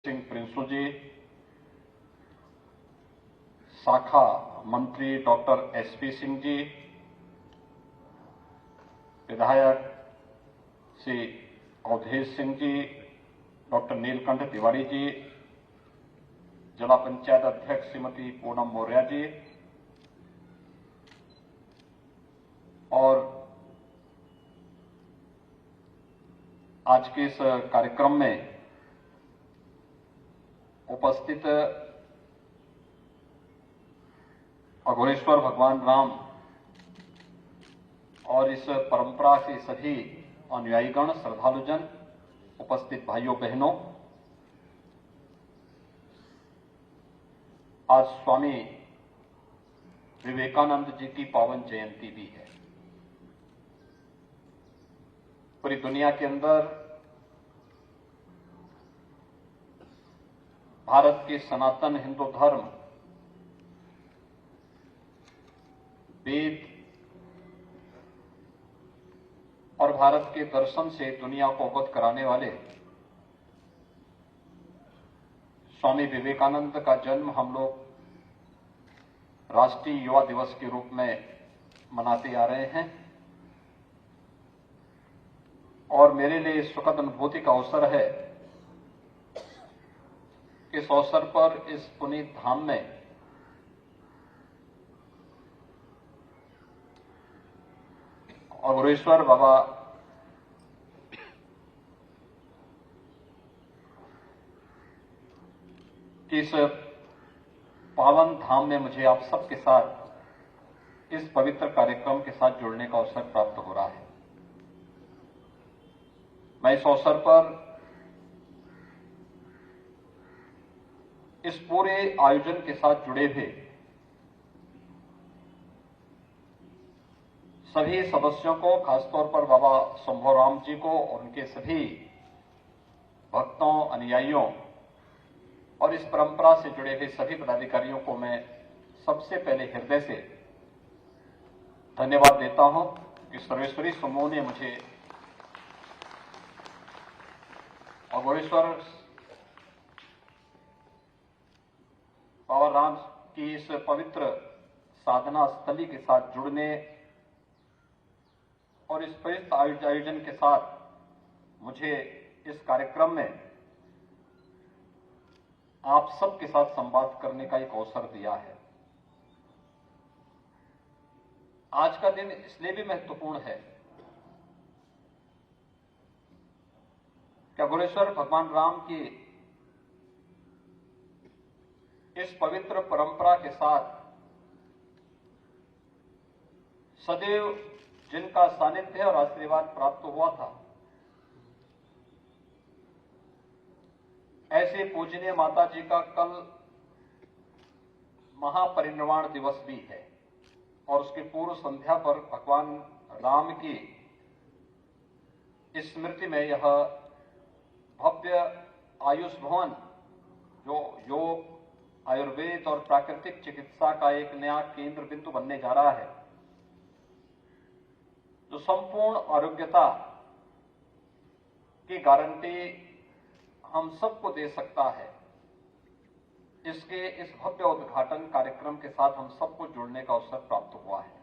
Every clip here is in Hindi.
सिंह प्रिंसू जी, शाखा मंत्री डॉक्टर एसपी सिंह जी, विधायक श्री अवधेश सिंह जी, डॉक्टर नीलकंठ तिवारी जी, जिला पंचायत अध्यक्ष श्रीमती पूनम मौर्य जी और आज के इस कार्यक्रम में उपस्थित अघोरेश्वर भगवान राम और इस परंपरा के सभी अनुयायीगण, श्रद्धालुजन, उपस्थित भाइयों बहनों, आज स्वामी विवेकानंद जी की पावन जयंती भी है। पूरी दुनिया के अंदर भारत के सनातन हिंदू धर्म, वेद और भारत के दर्शन से दुनिया को अवगत कराने वाले स्वामी विवेकानंद का जन्म हम लोग राष्ट्रीय युवा दिवस के रूप में मनाते आ रहे हैं और मेरे लिए सुखद अनुभूति का अवसर है। इस अवसर पर इस पुनीत धाम में अघोरेश्वर बाबा की इस पावन धाम में मुझे आप सबके साथ इस पवित्र कार्यक्रम के साथ जुड़ने का अवसर प्राप्त हो रहा है। मैं इस अवसर पर इस पूरे आयोजन के साथ जुड़े हुए सभी सदस्यों को, खासतौर पर बाबा शंभुराम जी को और उनके सभी भक्तों, अनुयायियों और इस परंपरा से जुड़े हुए सभी पदाधिकारियों को मैं सबसे पहले हृदय से धन्यवाद देता हूं कि सर्वेश्वरी समूह ने मुझे अघोरेश्वर बाबा राम की इस पवित्र साधना स्थली के साथ जुड़ने और इस पवित्र आयोजन के साथ मुझे इस कार्यक्रम में आप सबके साथ संवाद करने का एक अवसर दिया है। आज का दिन इसलिए भी महत्वपूर्ण है कि अघोरेश्वर भगवान राम की इस पवित्र परंपरा के साथ सदैव जिनका सानिध्य और आशीर्वाद प्राप्त हुआ था, ऐसे पूजनीय माता जी का कल महापरिनिर्वाण दिवस भी है और उसकी पूर्व संध्या पर भगवान राम की स्मृति में यह भव्य आयुष भवन, जो योग, आयुर्वेद और प्राकृतिक चिकित्सा का एक नया केंद्र बिंदु बनने जा रहा है, जो संपूर्ण आरोग्यता की गारंटी हम सबको दे सकता है, इसके इस भव्य उद्घाटन कार्यक्रम के साथ हम सबको जुड़ने का अवसर प्राप्त हुआ है।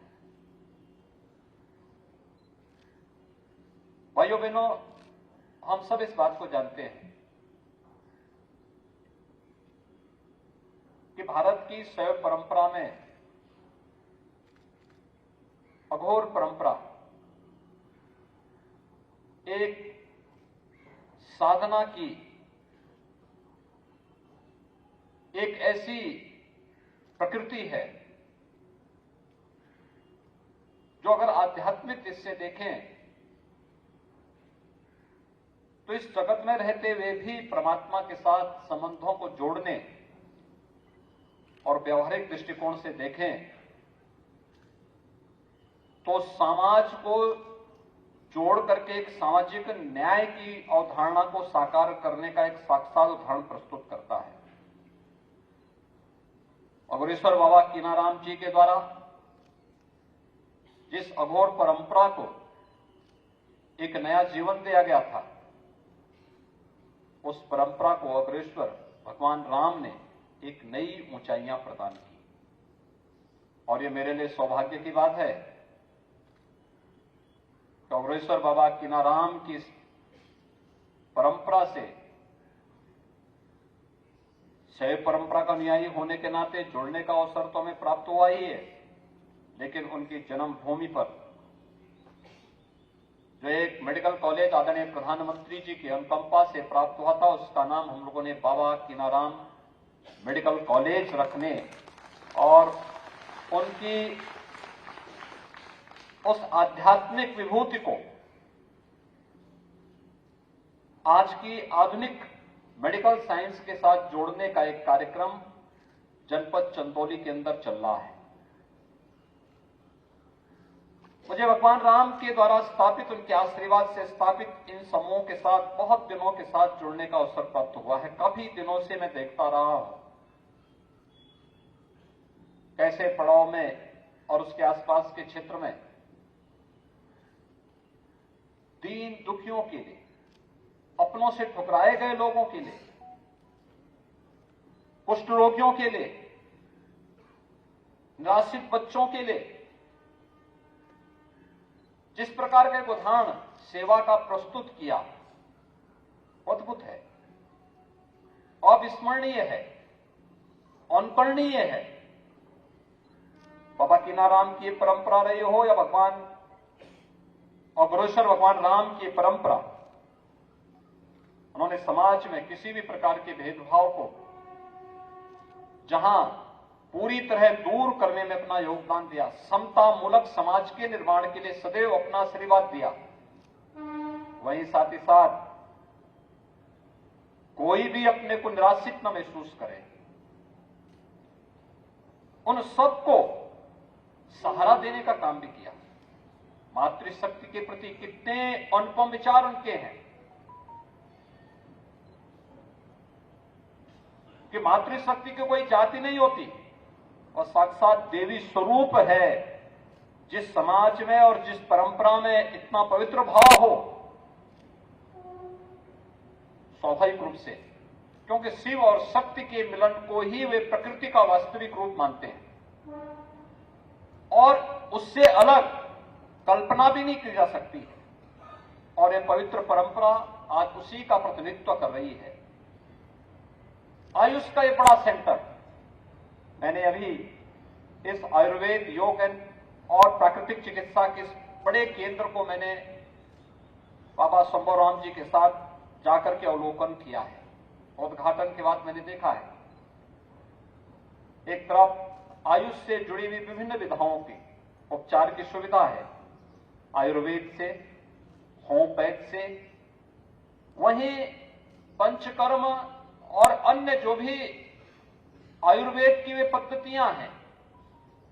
भाइयों बहनों, हम सब इस बात को जानते हैं कि भारत की शैव परंपरा में अघोर परंपरा एक साधना की एक ऐसी प्रकृति है जो अगर आध्यात्मिक दृष्टि से देखें तो इस जगत में रहते हुए भी परमात्मा के साथ संबंधों को जोड़ने और व्यवहारिक दृष्टिकोण से देखें तो समाज को जोड़ करके एक सामाजिक न्याय की अवधारणा को साकार करने का एक साक्षात उदाहरण प्रस्तुत करता है। अघोरेश्वर बाबा कीनाराम जी के द्वारा जिस अघोर परंपरा को एक नया जीवन दिया गया था, उस परंपरा को अग्रेसर भगवान राम ने एक नई ऊंचाइयां प्रदान की। और ये मेरे लिए सौभाग्य की बात है कि अग्रेसर बाबा कीनाराम की इस परंपरा से शैव परंपरा का अनुयायी होने के नाते जुड़ने का अवसर तो हमें प्राप्त हुआ ही है, लेकिन उनकी जन्मभूमि पर जो एक मेडिकल कॉलेज आदरणीय प्रधानमंत्री जी की अनुकंपा से प्राप्त हुआ था, उसका नाम हम लोगों ने बाबा कीनाराम मेडिकल कॉलेज रखने और उनकी उस आध्यात्मिक विभूति को आज की आधुनिक मेडिकल साइंस के साथ जोड़ने का एक कार्यक्रम जनपद चंदौली के अंदर चल रहा है। मुझे भगवान राम के द्वारा स्थापित, उनके आशीर्वाद से स्थापित इन समूहों के साथ बहुत दिनों के साथ जुड़ने का अवसर प्राप्त हुआ है। काफी दिनों से मैं देखता रहा हूं कैसे पड़ाव में और उसके आसपास के क्षेत्र में दीन दुखियों के लिए, अपनों से ठुकराए गए लोगों के लिए, कुष्ठ रोगियों के लिए, निराश्रित बच्चों के लिए जिस प्रकार के उदाहरण सेवा का प्रस्तुत किया, अद्भुत है, अविस्मरणीय है, अनुकरणीय है। बाबा कीनाराम की परंपरा रही हो या भगवान अग्रेसर भगवान राम की परंपरा, उन्होंने समाज में किसी भी प्रकार के भेदभाव को जहां पूरी तरह दूर करने में अपना योगदान दिया, समता मूलक समाज के निर्माण के लिए सदैव अपना आशीर्वाद दिया, वहीं साथ ही साथ कोई भी अपने को निराशित न महसूस करे, उन सबको सहारा देने का काम भी किया। मातृशक्ति के प्रति कितने अनुपम विचार उनके हैं कि मातृशक्ति की कोई जाति नहीं होती और साक्षात देवी स्वरूप है। जिस समाज में और जिस परंपरा में इतना पवित्र भाव हो, स्वाभाविक रूप से, क्योंकि शिव और शक्ति के मिलन को ही वे प्रकृति का वास्तविक रूप मानते हैं और उससे अलग कल्पना भी नहीं की जा सकती है। और यह पवित्र परंपरा आज उसी का प्रतिनिधित्व कर रही है। आयुष का यह बड़ा सेंटर, मैंने अभी इस आयुर्वेद, योग और प्राकृतिक चिकित्सा के इस बड़े केंद्र को मैंने बाबा शंभुराम जी के साथ जाकर के अवलोकन किया है। उद्घाटन के बाद मैंने देखा है, एक तरफ आयुष से जुड़ी हुई विभिन्न विधाओं की उपचार की सुविधा है, आयुर्वेद से, होम्योपैथ से, वहीं पंचकर्म और अन्य जो भी आयुर्वेद की वे पद्धतियां हैं,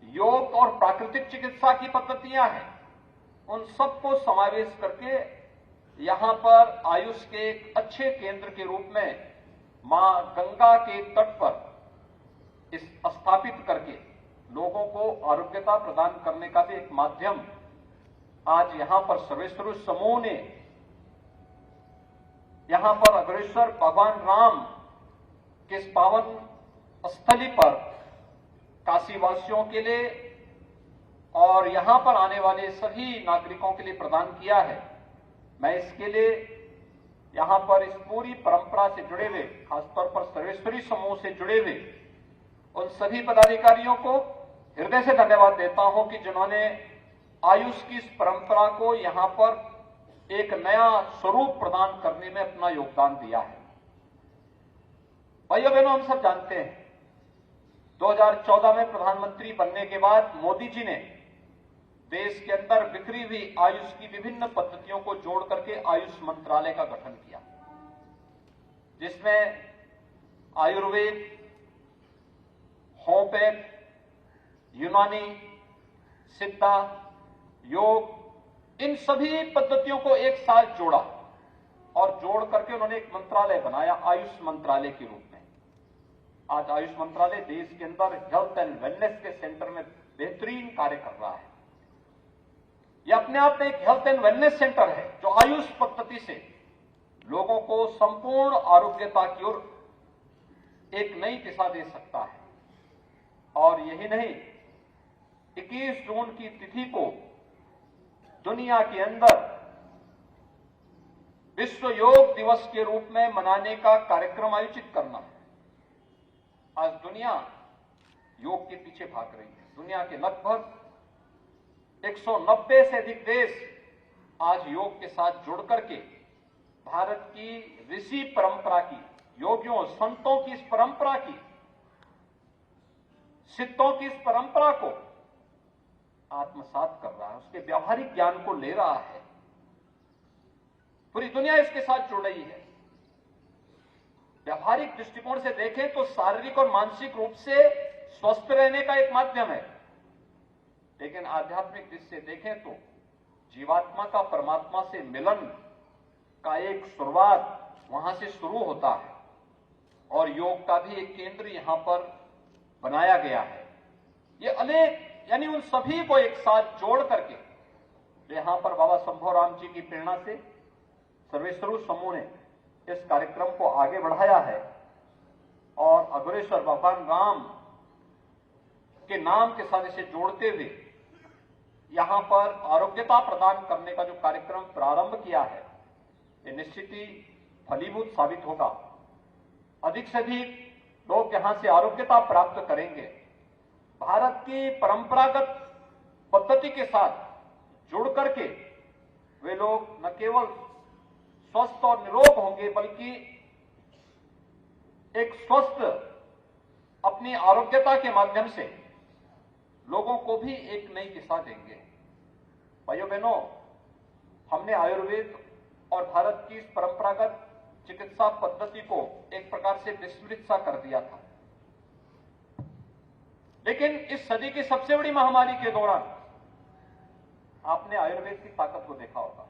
योग और प्राकृतिक चिकित्सा की पद्धतियां हैं, उन सबको समावेश करके यहां पर आयुष के एक अच्छे केंद्र के रूप में मां गंगा के तट पर इस स्थापित करके लोगों को आरोग्यता प्रदान करने का भी एक माध्यम आज यहां पर सर्वेश्वर समूह ने यहां पर अग्रेसर भगवान राम के इस पावन स्थली पर काशीवासियों के लिए और यहां पर आने वाले सभी नागरिकों के लिए प्रदान किया है। मैं इसके लिए यहां पर इस पूरी परंपरा से जुड़े हुए, खासतौर पर सर्वेश्वरी समूह से जुड़े हुए उन सभी पदाधिकारियों को हृदय से धन्यवाद देता हूं कि जिन्होंने आयुष की इस परंपरा को यहां पर एक नया स्वरूप प्रदान करने में अपना योगदान दिया है। भाइयों बहनों, हम सब जानते हैं 2014 में प्रधानमंत्री बनने के बाद मोदी जी ने देश के अंदर बिखरी हुई आयुष की विभिन्न पद्धतियों को जोड़ करके आयुष मंत्रालय का गठन किया, जिसमें आयुर्वेद, होम्योपैथ, यूनानी, सिद्धा, योग, इन सभी पद्धतियों को एक साथ जोड़ा और जोड़ करके उन्होंने एक मंत्रालय बनाया, आयुष मंत्रालय के रूप में। आज आयुष मंत्रालय देश के अंदर हेल्थ एंड वेलनेस के सेंटर में बेहतरीन कार्य कर रहा है। यह अपने आप में एक हेल्थ एंड वेलनेस सेंटर है जो आयुष पद्धति से लोगों को संपूर्ण आरोग्यता की ओर एक नई दिशा दे सकता है। और यही नहीं, 21 जून की तिथि को दुनिया के अंदर विश्व योग दिवस के रूप में मनाने का कार्यक्रम आयोजित करना। आज दुनिया योग के पीछे भाग रही है। दुनिया के लगभग 190 से अधिक देश आज योग के साथ जुड़ करके भारत की ऋषि परंपरा की, योगियों संतों की इस परंपरा की, सिद्धों की इस परंपरा को आत्मसात कर रहा है, उसके व्यावहारिक ज्ञान को ले रहा है। पूरी दुनिया इसके साथ जुड़ रही है। व्यावहारिक दृष्टिकोण से देखें तो शारीरिक और मानसिक रूप से स्वस्थ रहने का एक माध्यम है, लेकिन आध्यात्मिक दृष्टि से देखें तो जीवात्मा का परमात्मा से मिलन का एक शुरुआत वहां से शुरू होता है और योग का भी एक केंद्र यहां पर बनाया गया है। ये अनेक यानी उन सभी को एक साथ जोड़ करके यहां पर बाबा शंभोराम जी की प्रेरणा से सर्वेश्वरू समूह ने इस कार्यक्रम को आगे बढ़ाया है और अग्रेसर भगवान राम के नाम के साथ इसे जोड़ते हुए यहां पर आरोग्यता प्रदान करने का जो कार्यक्रम प्रारंभ किया है, ये निश्चित ही फलीभूत साबित होगा। अधिक से अधिक लोग यहां से आरोग्यता प्राप्त करेंगे। भारत की परंपरागत पद्धति के साथ जुड़ करके वे लोग न केवल स्वस्थ और निरोग होंगे, बल्कि एक स्वस्थ अपनी आरोग्यता के माध्यम से लोगों को भी एक नई दिशा देंगे। भाइयों बहनों, हमने आयुर्वेद और भारत की इस परंपरागत चिकित्सा पद्धति को एक प्रकार से विस्मृत सा कर दिया था, लेकिन इस सदी की सबसे बड़ी महामारी के दौरान आपने आयुर्वेद की ताकत को देखा होगा।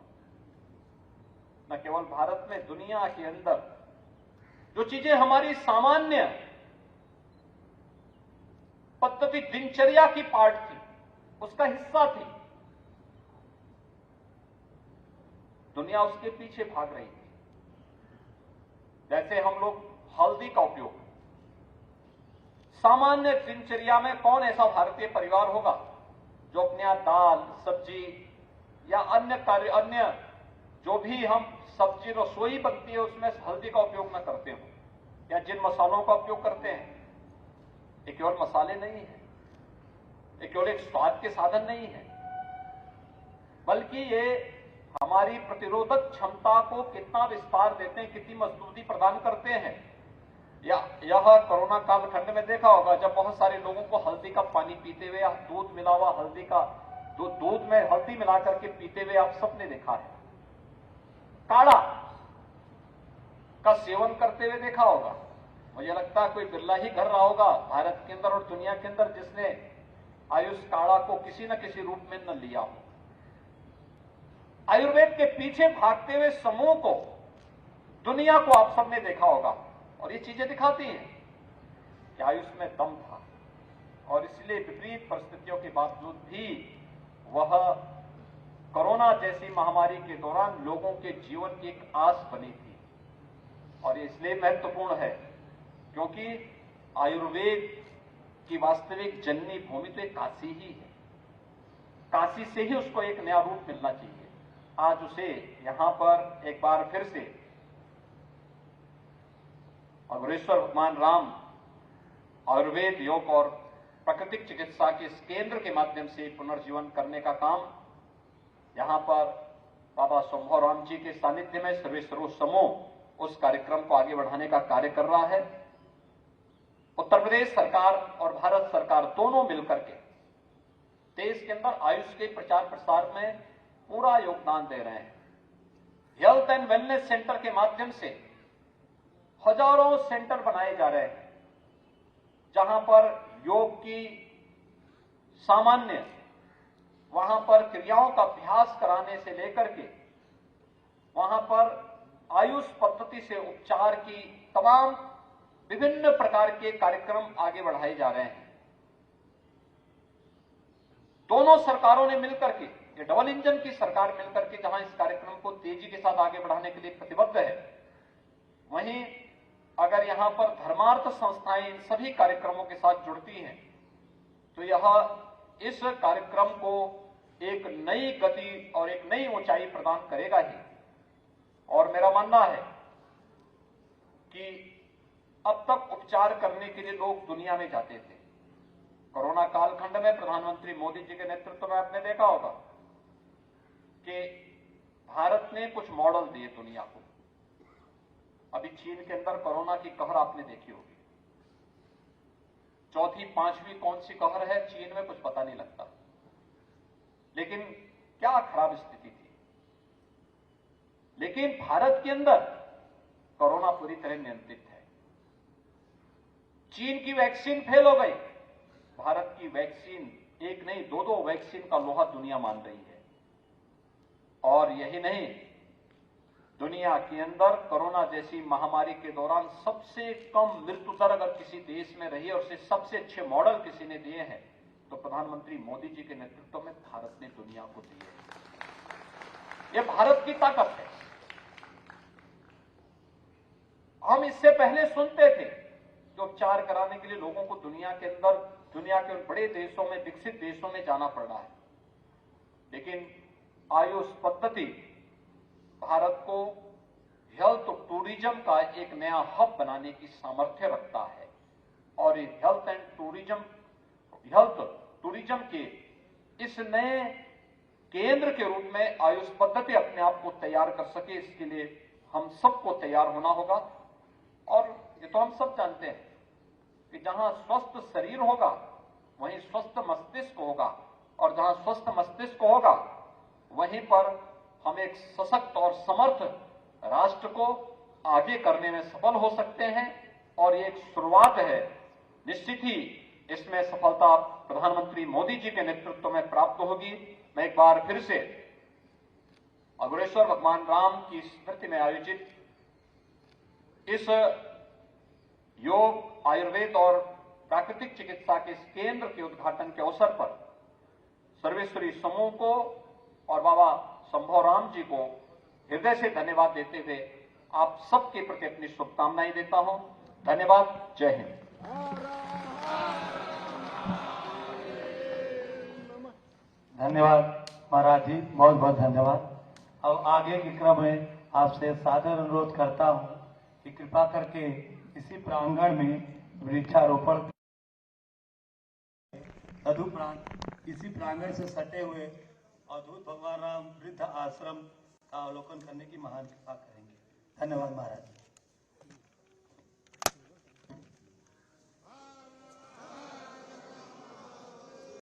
न केवल भारत में, दुनिया के अंदर जो चीजें हमारी सामान्य पद्धति दिनचर्या की पार्ट थी, उसका हिस्सा थी, दुनिया उसके पीछे भाग रही थी। जैसे हम लोग हल्दी का उपयोग, सामान्य दिनचर्या में कौन ऐसा भारतीय परिवार होगा जो अपने यहाँ दाल, सब्जी या अन्य जो भी हम सब्जी रसोई बनती है उसमें हल्दी का उपयोग न करते हो, या जिन मसालों का उपयोग करते हैं, ये केवल मसाले नहीं है, ये केवल एक स्वाद के साधन नहीं है, बल्कि ये हमारी प्रतिरोधक क्षमता को कितना विस्तार देते हैं, कितनी मजबूती प्रदान करते हैं। यह कोरोना कालखंड में देखा होगा, जब बहुत सारे लोगों को हल्दी का पानी पीते हुए या दूध मिला हुआ हल्दी का दूध में हल्दी मिला करके पीते हुए आप सबने देखा है। काढ़ा का सेवन करते हुए देखा होगा। मुझे लगता है कोई बिरला ही घर रहा होगा भारत के अंदर और दुनिया के अंदर जिसने आयुष काढ़ा को किसी न किसी रूप में न लिया हो। आयुर्वेद के पीछे भागते हुए समूह को, दुनिया को आप सबने देखा होगा और ये चीजें दिखाती हैं कि आयुष में दम था और इसलिए विपरीत परिस्थितियों के बावजूद भी वह कोरोना जैसी महामारी के दौरान लोगों के जीवन की एक आस बनी थी। और इसलिए महत्वपूर्ण है क्योंकि आयुर्वेद की वास्तविक जननी भूमि तो एक काशी ही है। काशी से ही उसको एक नया रूप मिलना चाहिए। आज उसे यहां पर एक बार फिर से अग्रेसर भगवान राम आयुर्वेद, योग और प्राकृतिक चिकित्सा के इस केंद्र के माध्यम से पुनर्जीवन करने का काम यहां पर बाबा शंभोराम जी के सानिध्य में सर्वेश्वरू समूह उस कार्यक्रम को आगे बढ़ाने का कार्य कर रहा है। उत्तर प्रदेश सरकार और भारत सरकार दोनों मिलकर के देश के अंदर आयुष के प्रचार प्रसार में पूरा योगदान दे रहे हैं। हेल्थ एंड वेलनेस सेंटर के माध्यम से हजारों सेंटर बनाए जा रहे हैं जहां पर योग की सामान्य वहां पर क्रियाओं का अभ्यास कराने से लेकर के वहां पर आयुष पद्धति से उपचार की तमाम विभिन्न प्रकार के कार्यक्रम आगे बढ़ाए जा रहे हैं। दोनों सरकारों ने मिलकर के ये डबल इंजन की सरकार मिलकर के जहां इस कार्यक्रम को तेजी के साथ आगे बढ़ाने के लिए प्रतिबद्ध है, वहीं अगर यहां पर धर्मार्थ संस्थाएं इन सभी कार्यक्रमों के साथ जुड़ती हैं तो यह इस कार्यक्रम को एक नई गति और एक नई ऊंचाई प्रदान करेगा ही। और मेरा मानना है कि अब तक उपचार करने के लिए लोग दुनिया में जाते थे। कोरोना कालखंड में प्रधानमंत्री मोदी जी के नेतृत्व में आपने देखा होगा कि भारत ने कुछ मॉडल दिए दुनिया को। अभी चीन के अंदर कोरोना की कहर आपने देखी होगी, चौथी पांचवी कौन सी कहर है चीन में कुछ पता नहीं लगता, लेकिन क्या खराब स्थिति थी। लेकिन भारत के अंदर कोरोना पूरी तरह नियंत्रित है। चीन की वैक्सीन फेल हो गई, भारत की वैक्सीन एक नहीं दो वैक्सीन का लोहा दुनिया मान रही है। और यही नहीं, दुनिया के अंदर कोरोना जैसी महामारी के दौरान सबसे कम मृत्यु दर अगर किसी देश में रही और उसे सबसे अच्छे मॉडल किसी ने दिए हैं तो प्रधानमंत्री मोदी जी के नेतृत्व में भारत ने दुनिया को दिए हैं। यह भारत की ताकत है। हम इससे पहले सुनते थे कि उपचार कराने के लिए लोगों को दुनिया के अंदर, दुनिया के बड़े देशों में, विकसित देशों में जाना पड़ रहा है, लेकिन आयुष पद्धति भारत को हेल्थ टूरिज्म का एक नया हब बनाने की सामर्थ्य रखता है। और हेल्थ टूरिज्म के इस नए केंद्र के रूप में आयुष पद्धति अपने आप को तैयार कर सके, इसके लिए हम सबको तैयार होना होगा। और ये तो हम सब जानते हैं कि जहां स्वस्थ शरीर होगा वहीं स्वस्थ मस्तिष्क होगा, और जहां स्वस्थ मस्तिष्क होगा वहीं पर हम एक सशक्त और समर्थ राष्ट्र को आगे करने में सफल हो सकते हैं। और ये एक शुरुआत है, निश्चित ही इसमें सफलता प्रधानमंत्री मोदी जी के नेतृत्व में प्राप्त होगी। मैं एक बार फिर से अग्रेश्वर भगवान राम की स्मृति में आयोजित इस योग, आयुर्वेद और प्राकृतिक चिकित्सा के इस केंद्र के उद्घाटन के अवसर पर सर्वेश्वरी समूह को और बाबा संभवराम जी को हृदय से धन्यवाद देते हुए आप सबके प्रति अपनी शुभकामनाएं देता हूं। धन्यवाद। जय हिंद। धन्यवाद महाराज जी, बहुत बहुत धन्यवाद। अब आगे के क्रम में आपसे सादर अनुरोध करता हूं कि कृपा करके इसी प्रांगण में वृक्षारोपण, तदुपरांत इसी प्रांगण से सटे हुए अवधूत भगवान राम वृद्ध आश्रम का अवलोकन करने की महान कृपा करेंगे। धन्यवाद महाराज।